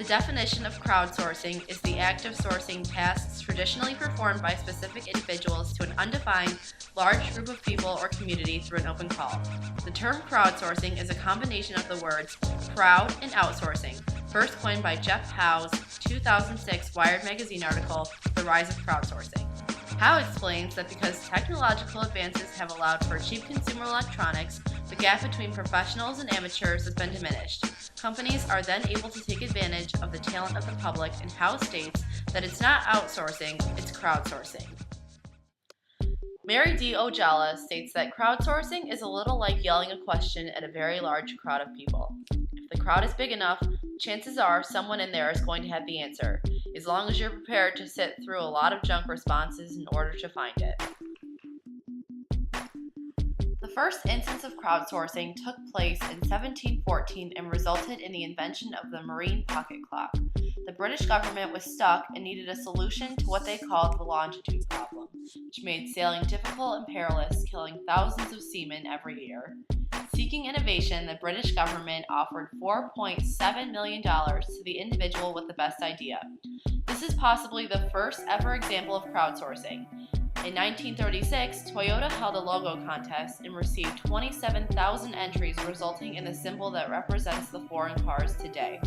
The definition of crowdsourcing is the act of sourcing tasks traditionally performed by specific individuals to an undefined, large group of people or community through an open call. The term crowdsourcing is a combination of the words crowd and outsourcing, first coined by Jeff Howe's 2006 Wired magazine article, The Rise of Crowdsourcing. Howe explains that because technological advances have allowed for cheap consumer electronics, the gap between professionals and amateurs has been diminished. Companies are then able to take advantage of the talent of the public, and Howe states that it's not outsourcing, it's crowdsourcing. Mary D. Ojala states that crowdsourcing is a little like yelling a question at a very large crowd of people. If the crowd is big enough, chances are someone in there is going to have the answer, as long as you're prepared to sit through a lot of junk responses in order to find it. The first instance of crowdsourcing took place in 1714 and resulted in the invention of the marine pocket clock. The British government was stuck and needed a solution to what they called the longitude problem, which made sailing difficult and perilous, killing thousands of seamen every year. Seeking innovation, the British government offered $4.7 million to the individual with the best idea. This is possibly the first ever example of crowdsourcing. In 1936, Toyota held a logo contest and received 27,000 entries, resulting in the symbol that represents the foreign cars today.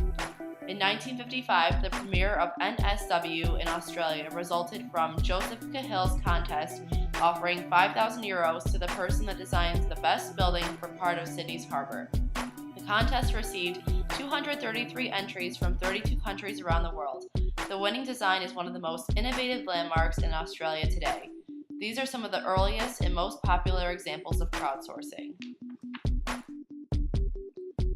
In 1955, the premiere of NSW in Australia resulted from Joseph Cahill's contest, offering €5,000 to the person that designs the best building for part of Sydney's harbour. The contest received 233 entries from 32 countries around the world. The winning design is one of the most innovative landmarks in Australia today. These are some of the earliest and most popular examples of crowdsourcing.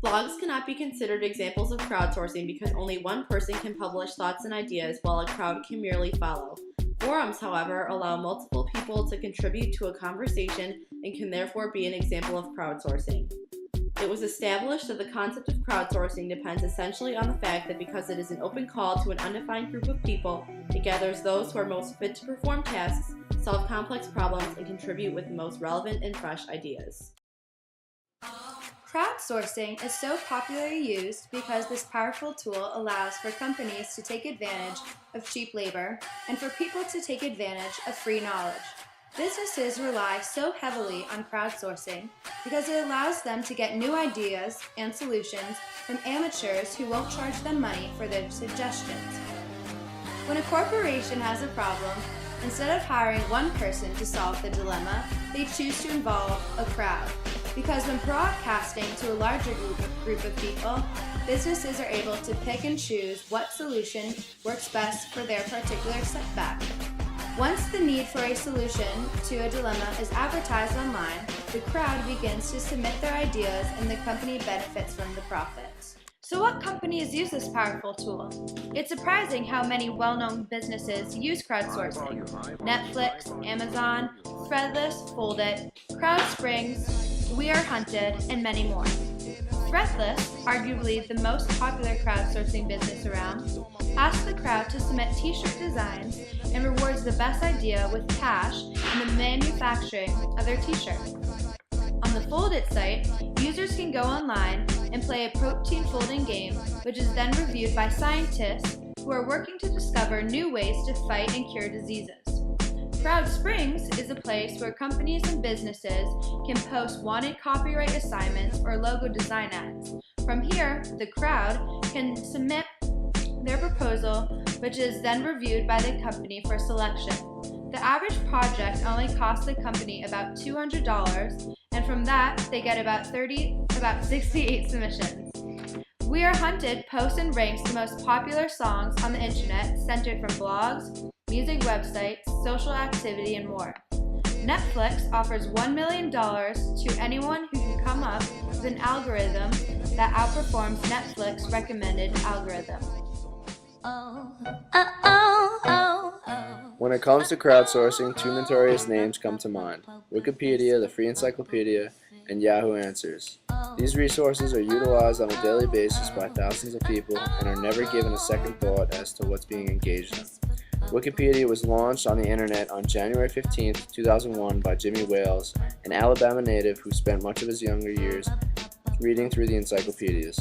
Blogs cannot be considered examples of crowdsourcing because only one person can publish thoughts and ideas while a crowd can merely follow. Forums, however, allow multiple people to contribute to a conversation and can therefore be an example of crowdsourcing. It was established that the concept of crowdsourcing depends essentially on the fact that because it is an open call to an undefined group of people, it gathers those who are most fit to perform tasks, solve complex problems, and contribute with the most relevant and fresh ideas. Crowdsourcing is so popularly used because this powerful tool allows for companies to take advantage of cheap labor and for people to take advantage of free knowledge. Businesses rely so heavily on crowdsourcing because it allows them to get new ideas and solutions from amateurs who won't charge them money for their suggestions. When a corporation has a problem, instead of hiring one person to solve the dilemma, they choose to involve a crowd. Because when broadcasting to a larger group of people, businesses are able to pick and choose what solution works best for their particular setback. Once the need for a solution to a dilemma is advertised online, the crowd begins to submit their ideas and the company benefits from the profits. So what companies use this powerful tool? It's surprising how many well-known businesses use crowdsourcing. Netflix, Amazon, Threadless, Foldit, CrowdSprings, We Are Hunted, and many more. Threadless, arguably the most popular crowdsourcing business around, asks the crowd to submit t-shirt designs and rewards the best idea with cash in the manufacturing of their t-shirt. On the Foldit site, users can go online and play a protein folding game, which is then reviewed by scientists who are working to discover new ways to fight and cure diseases. CrowdSprings is a place where companies and businesses can post wanted copyright assignments or logo design ads. From here, the crowd can submit their proposal, which is then reviewed by the company for selection. The average project only costs the company about $200, and from that, they get about 68 submissions. We Are Hunted posts and ranks the most popular songs on the internet centered from blogs, music websites, social activity, and more. Netflix offers $1 million to anyone who can come up with an algorithm that outperforms Netflix's recommended algorithm. When it comes to crowdsourcing, two notorious names come to mind: Wikipedia, the free encyclopedia, and Yahoo Answers. These resources are utilized on a daily basis by thousands of people and are never given a second thought as to what's being engaged in. Wikipedia was launched on the internet on January 15, 2001 by Jimmy Wales, an Alabama native who spent much of his younger years reading through the encyclopedias.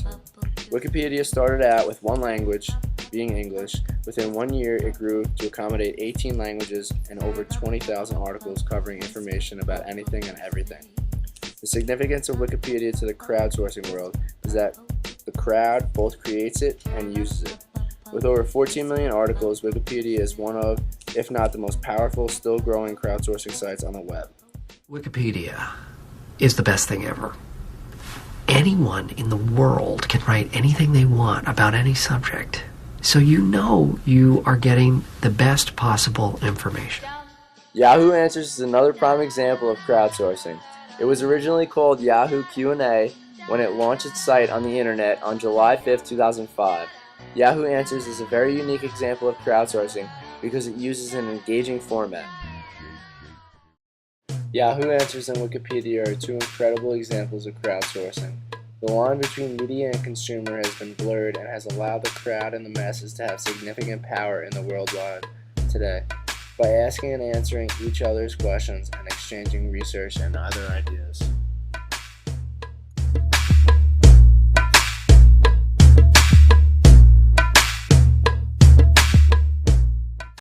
Wikipedia started out with one language, being English. Within 1 year, it grew to accommodate 18 languages and over 20,000 articles covering information about anything and everything. The significance of Wikipedia to the crowdsourcing world is that the crowd both creates it and uses it. With over 14 million articles, Wikipedia is one of, if not the most powerful, still growing crowdsourcing sites on the web. Wikipedia is the best thing ever. Anyone in the world can write anything they want about any subject. So you know you are getting the best possible information. Yahoo Answers is another prime example of crowdsourcing. It was originally called Yahoo Q&A when it launched its site on the internet on July 5, 2005. Yahoo Answers is a very unique example of crowdsourcing because it uses an engaging format. Yahoo Answers and Wikipedia are two incredible examples of crowdsourcing. The line between media and consumer has been blurred and has allowed the crowd and the masses to have significant power in the world wide today by asking and answering each other's questions and exchanging research and other ideas.